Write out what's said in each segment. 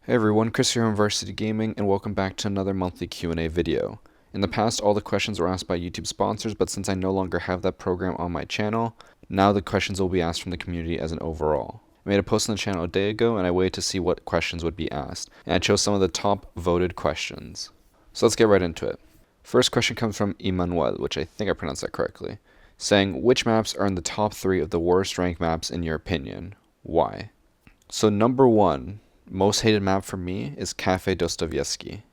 Hey everyone, Chris here on Varsity Gaming, and welcome back to another monthly Q&A video. In the past, all the questions were asked by YouTube sponsors, but since I no longer have that program on my channel, now the questions will be asked from the community as an overall. I made a post on the channel a day ago, and I waited to see what questions would be asked, and I chose some of the top voted questions. So let's get right into it. First question comes from Emmanuel, which I think I pronounced that correctly, saying, which maps are in the top 3 of the worst ranked maps in your opinion? Why? So number 1, most hated map for me is Cafe Dostoevsky.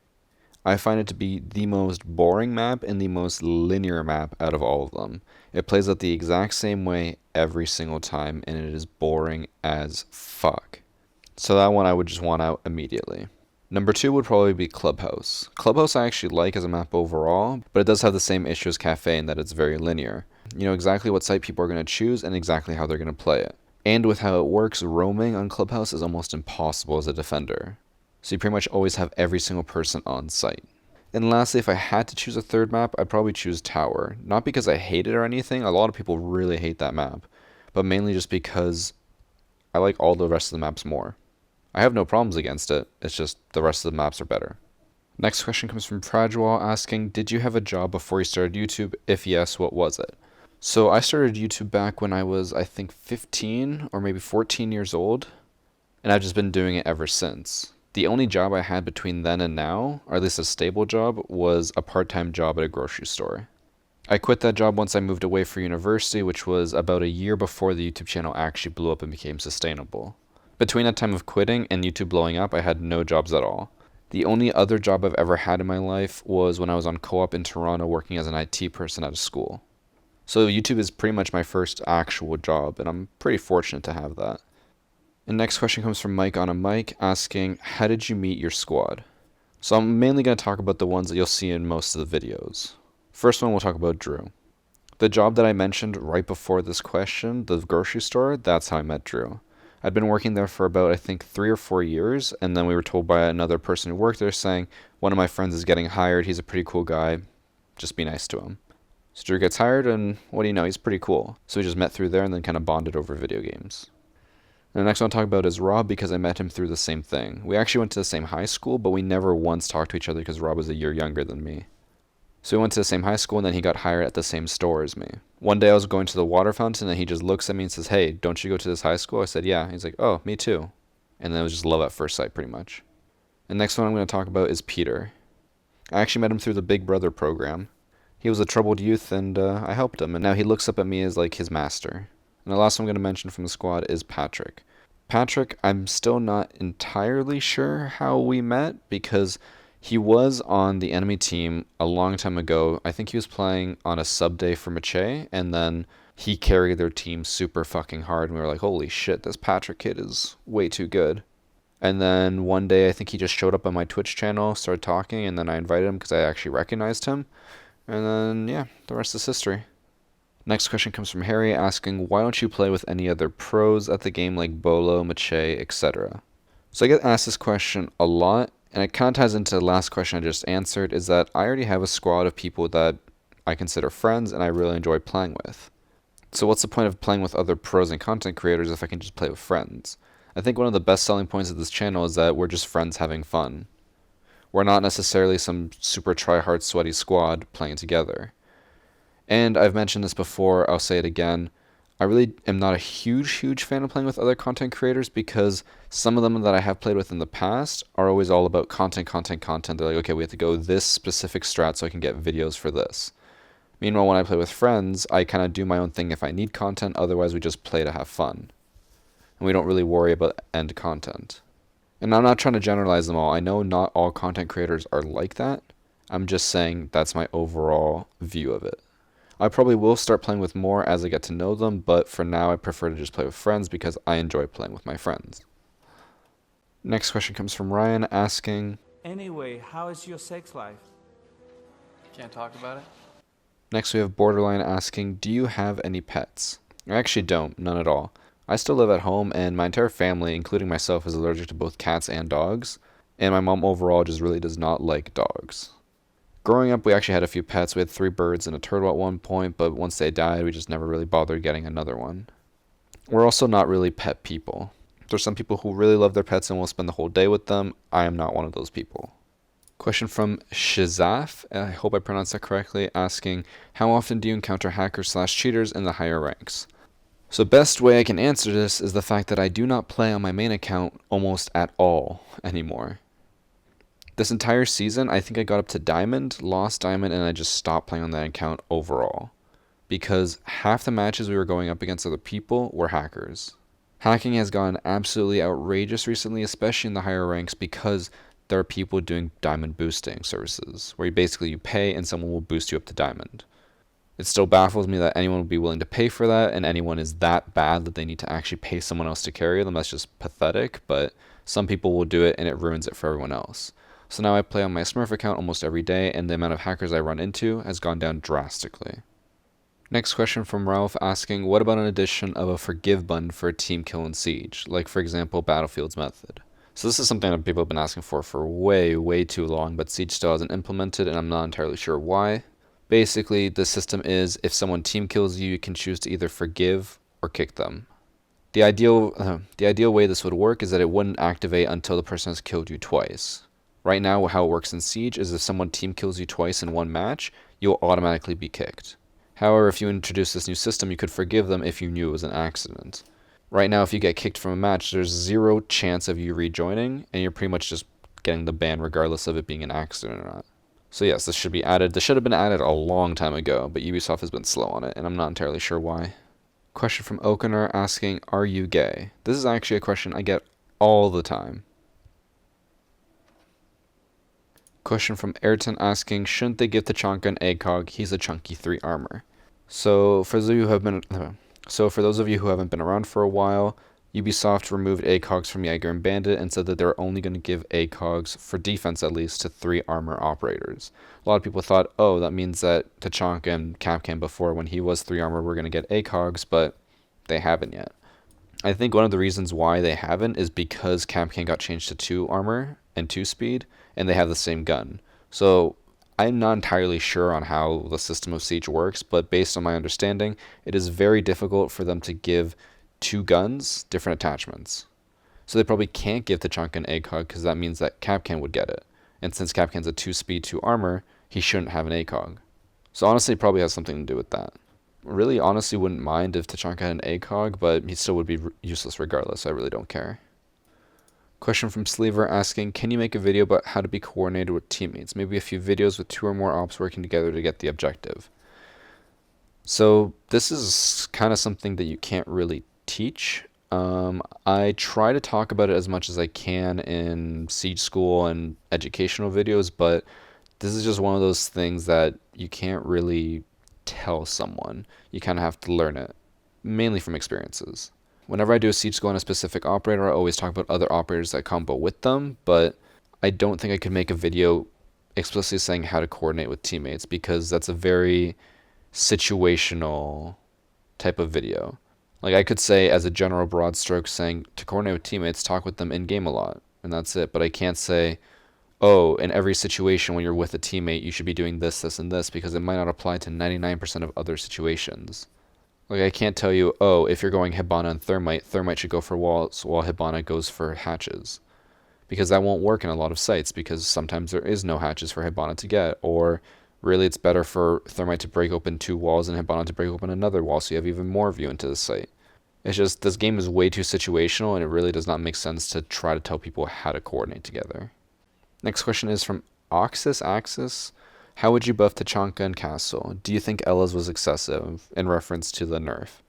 I find it to be the most boring map and the most linear map out of all of them. It plays out the exact same way every single time, and it is boring as fuck. So that one I would just want out immediately. Number 2 would probably be Clubhouse. Clubhouse I actually like as a map overall, but it does have the same issue as Cafe in that it's very linear. You know exactly what site people are going to choose and exactly how they're going to play it. And with how it works, roaming on Clubhouse is almost impossible as a defender. So you pretty much always have every single person on site. And lastly, if I had to choose a third map, I'd probably choose Tower. Not because I hate it or anything, a lot of people really hate that map. But mainly just because I like all the rest of the maps more. I have no problems against it, it's just the rest of the maps are better. Next question comes from Prajwal asking, did you have a job before you started YouTube? If yes, what was it? So I started YouTube back when I was, I think, 15 or maybe 14 years old, and I've just been doing it ever since. The only job I had between then and now, or at least a stable job, was a part-time job at a grocery store. I quit that job once I moved away for university, which was about a year before the YouTube channel actually blew up and became sustainable. Between that time of quitting and YouTube blowing up, I had no jobs at all. The only other job I've ever had in my life was when I was on co-op in Toronto working as an IT person at a school. So YouTube is pretty much my first actual job, and I'm pretty fortunate to have that. And next question comes from Mike on a mic asking, how did you meet your squad? So I'm mainly going to talk about the ones that you'll see in most of the videos. First one, we'll talk about Drew. The job that I mentioned right before this question, the grocery store, that's how I met Drew. I'd been working there for about, I think, 3 or 4 years, and then we were told by another person who worked there saying, one of my friends is getting hired, he's a pretty cool guy, just be nice to him. So Drew gets hired, and what do you know, he's pretty cool. So we just met through there and then kind of bonded over video games. And the next one I'll talk about is Rob, because I met him through the same thing. We actually went to the same high school, but we never once talked to each other because Rob was a year younger than me. So we went to the same high school, and then he got hired at the same store as me. One day I was going to the water fountain, and he just looks at me and says, hey, don't you go to this high school? I said, yeah. He's like, oh, me too. And then it was just love at first sight, pretty much. The next one I'm going to talk about is Peter. I actually met him through the Big Brother program. He was a troubled youth, and I helped him, and now he looks up at me as like his master. And the last one I'm going to mention from the squad is Patrick. Patrick, I'm still not entirely sure how we met, because he was on the enemy team a long time ago. I think he was playing on a sub day for Micaiah, and then he carried their team super fucking hard, and we were like, holy shit, this Patrick kid is way too good. And then one day, I think he just showed up on my Twitch channel, started talking, and then I invited him because I actually recognized him. And then, yeah, the rest is history. Next question comes from Harry asking, why don't you play with any other pros at the game like Bolo, Mache, etc.? So I get asked this question a lot, and it kind of ties into the last question I just answered, is that I already have a squad of people that I consider friends and I really enjoy playing with. So what's the point of playing with other pros and content creators if I can just play with friends? I think one of the best selling points of this channel is that we're just friends having fun. We're not necessarily some super try-hard sweaty squad playing together. And I've mentioned this before, I'll say it again, I really am not a huge fan of playing with other content creators because some of them that I have played with in the past are always all about content. They're like, okay, we have to go this specific strat so I can get videos for this. Meanwhile, when I play with friends, I kind of do my own thing if I need content, otherwise we just play to have fun. And we don't really worry about end content. And I'm not trying to generalize them all. I know not all content creators are like that. I'm just saying that's my overall view of it. I probably will start playing with more as I get to know them, but for now I prefer to just play with friends because I enjoy playing with my friends. Next question comes from Ryan asking, anyway, how is your sex life? Can't talk about it? Next we have Borderline asking, do you have any pets? I actually don't, none at all. I still live at home, and my entire family, including myself, is allergic to both cats and dogs, and my mom overall just really does not like dogs. Growing up, we actually had a few pets. We had 3 birds and a turtle at one point, but once they died, we just never really bothered getting another one. We're also not really pet people. There's some people who really love their pets and will spend the whole day with them. I am not one of those people. Question from Shazaf, I hope I pronounced that correctly, asking, how often do you encounter hackers/cheaters in the higher ranks? So best way I can answer this is the fact that I do not play on my main account almost at all anymore. This entire season, I think I got up to Diamond, lost Diamond, and I just stopped playing on that account overall. Because half the matches we were going up against other people were hackers. Hacking has gone absolutely outrageous recently, especially in the higher ranks, because there are people doing diamond boosting services, where you pay and someone will boost you up to diamond. It still baffles me that anyone would be willing to pay for that, and anyone is that bad that they need to actually pay someone else to carry them. That's just pathetic, but some people will do it and it ruins it for everyone else. So now I play on my Smurf account almost every day, and the amount of hackers I run into has gone down drastically. Next question from Ralph asking, what about an addition of a forgive button for a team kill in Siege, like for example Battlefield's method? So this is something that people have been asking for way too long, but Siege still hasn't implemented, and I'm not entirely sure why. Basically, the system is if someone team kills you, you can choose to either forgive or kick them. The ideal way this would work is that it wouldn't activate until the person has killed you twice. Right now, how it works in Siege is if someone team kills you twice in one match, you'll automatically be kicked. However, if you introduce this new system, you could forgive them if you knew it was an accident. Right now, if you get kicked from a match, there's zero chance of you rejoining, and you're pretty much just getting the ban regardless of it being an accident or not. So yes, this should be added. This should have been added a long time ago, but Ubisoft has been slow on it, and I'm not entirely sure why. Question from Okener asking, are you gay? This is actually a question I get all the time. Question from Ayrton asking, shouldn't they give Tachanka an ACOG? He's a chunky 3 armor. So for those of you who haven't been around for a while, Ubisoft removed ACOGs from Jaeger and Bandit and said that they're only going to give ACOGs, for defense at least, to 3 armor operators. A lot of people thought, oh, that means that Tachanka and Capcan before, when he was 3 armor, were going to get ACOGs, but they haven't yet. I think one of the reasons why they haven't is because Capcan got changed to 2 armor and 2 speed, and they have the same gun. So I'm not entirely sure on how the system of Siege works, but based on my understanding, it is very difficult for them to give 2 guns different attachments. So they probably can't give Tachanka an ACOG because that means that Capcan would get it. And since Capcan's a 2 speed, 2 armor, he shouldn't have an ACOG. So honestly, it probably has something to do with that. Really, honestly, wouldn't mind if Tachanka had an ACOG, but he still would be useless regardless. I really don't care. Question from Sleever asking, can you make a video about how to be coordinated with teammates? Maybe a few videos with 2 or more ops working together to get the objective. So this is kind of something that you can't really teach. I try to talk about it as much as I can in Siege School and educational videos, but this is just one of those things that you can't really tell someone. You kind of have to learn it, mainly from experiences. Whenever I do a Siege School on a specific operator, I always talk about other operators that combo with them, but I don't think I could make a video explicitly saying how to coordinate with teammates because that's a very situational type of video. Like I could say as a general broad stroke saying to coordinate with teammates, talk with them in game a lot, and that's it. But I can't say, oh, in every situation when you're with a teammate, you should be doing this, this, and this, because it might not apply to 99% of other situations. Like I can't tell you, oh, if you're going Hibana and Thermite should go for walls while Hibana goes for hatches. Because that won't work in a lot of sites, because sometimes there is no hatches for Hibana to get, or really it's better for Thermite to break open 2 walls and Hibana to break open another wall so you have even more view into the site. It's just, this game is way too situational and it really does not make sense to try to tell people how to coordinate together. Next question is from Axis. How would you buff Tachanka and Castle? Do you think Ella's was excessive in reference to the nerf?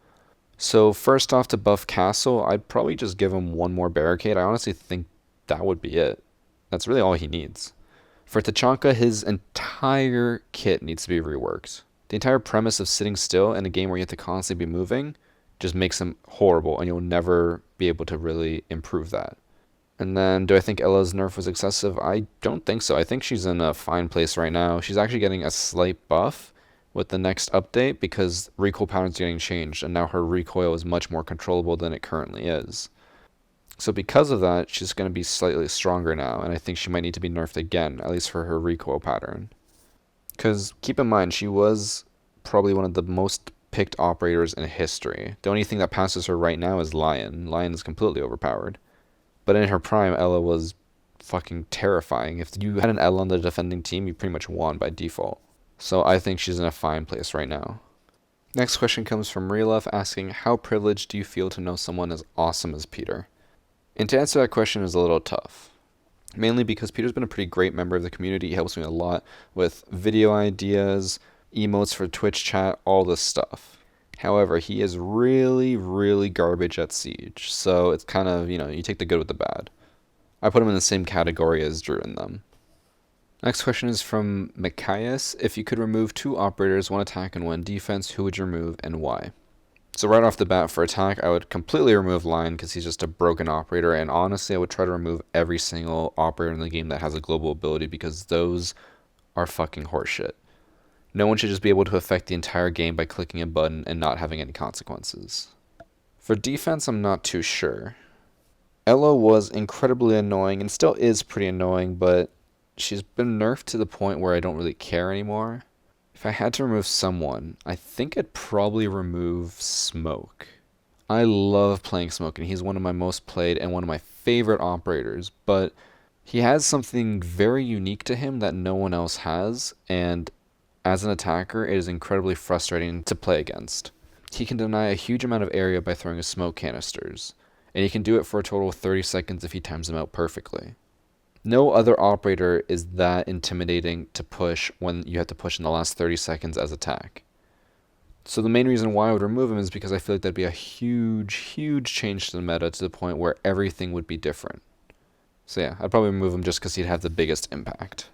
So first off, to buff Castle, I'd probably just give him 1 more barricade. I honestly think that would be it. That's really all he needs. For Tachanka, his entire kit needs to be reworked. The entire premise of sitting still in a game where you have to constantly be moving just makes him horrible, and you'll never be able to really improve that. And then, do I think Ella's nerf was excessive? I don't think so. I think she's in a fine place right now. She's actually getting a slight buff with the next update because recoil patterns are getting changed, and now her recoil is much more controllable than it currently is. So because of that, she's going to be slightly stronger now, and I think she might need to be nerfed again, at least for her recoil pattern. Because keep in mind, she was probably one of the most picked operators in history. The only thing that passes her right now is Lion. Lion is completely overpowered. But in her prime, Ella was fucking terrifying. If you had an Ella on the defending team, you pretty much won by default. So I think she's in a fine place right now. Next question comes from Relove asking, how privileged do you feel to know someone as awesome as Peter? And to answer that question is a little tough. Mainly because Peter's been a pretty great member of the community. He helps me a lot with video ideas, emotes for Twitch chat, all this stuff. However, he is really, really garbage at Siege. So it's kind of, you take the good with the bad. I put him in the same category as Drew and them. Next question is from Micaiah. If you could remove 2 operators, 1 attack and 1 defense, who would you remove and why? So right off the bat for attack, I would completely remove Lion because he's just a broken operator, and honestly I would try to remove every single operator in the game that has a global ability because those are fucking horseshit. No one should just be able to affect the entire game by clicking a button and not having any consequences. For defense, I'm not too sure. Ella was incredibly annoying and still is pretty annoying, but she's been nerfed to the point where I don't really care anymore. If I had to remove someone, I think I'd probably remove Smoke. I love playing Smoke, and he's one of my most played and one of my favorite operators, but he has something very unique to him that no one else has, and as an attacker, it is incredibly frustrating to play against. He can deny a huge amount of area by throwing his smoke canisters, and he can do it for a total of 30 seconds if he times them out perfectly. No other operator is that intimidating to push when you have to push in the last 30 seconds as attack. So the main reason why I would remove him is because I feel like that'd be a huge, huge change to the meta to the point where everything would be different. So yeah, I'd probably remove him just because he'd have the biggest impact.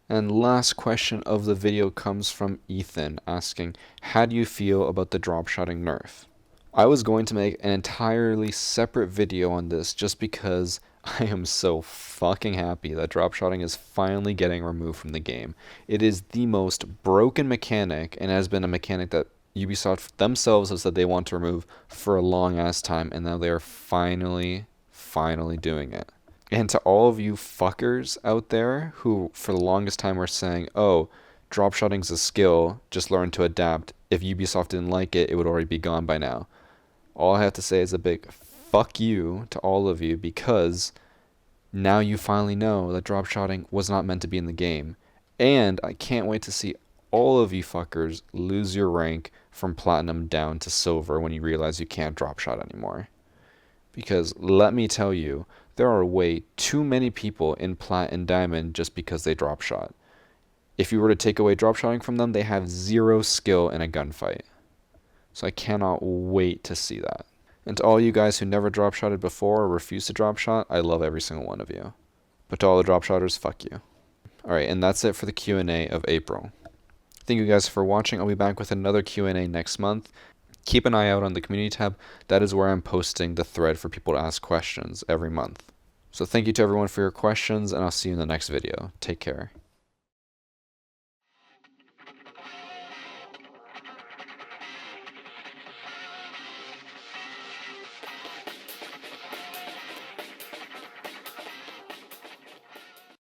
And last question of the video comes from Ethan asking, how do you feel about the dropshotting nerf? I was going to make an entirely separate video on this just because I am so fucking happy that dropshotting is finally getting removed from the game. It is the most broken mechanic and has been a mechanic that Ubisoft themselves have said they want to remove for a long ass time, and now they are finally doing it. And to all of you fuckers out there who for the longest time were saying, oh, dropshotting's a skill, just learn to adapt. If Ubisoft didn't like it, it would already be gone by now. All I have to say is a big fuck you to all of you, because now you finally know that dropshotting was not meant to be in the game. And I can't wait to see all of you fuckers lose your rank from platinum down to silver when you realize you can't dropshot anymore. Because let me tell you, there are way too many people in plat and diamond just because they dropshot. If you were to take away dropshotting from them, they have 0 skill in a gunfight. So I cannot wait to see that. And to all you guys who never dropshotted before or refuse to dropshot, I love every single one of you. But to all the dropshotters, fuck you. Alright, and that's it for the Q&A of April. Thank you guys for watching. I'll be back with another Q&A next month. Keep an eye out on the community tab. That is where I'm posting the thread for people to ask questions every month. So thank you to everyone for your questions, and I'll see you in the next video. Take care.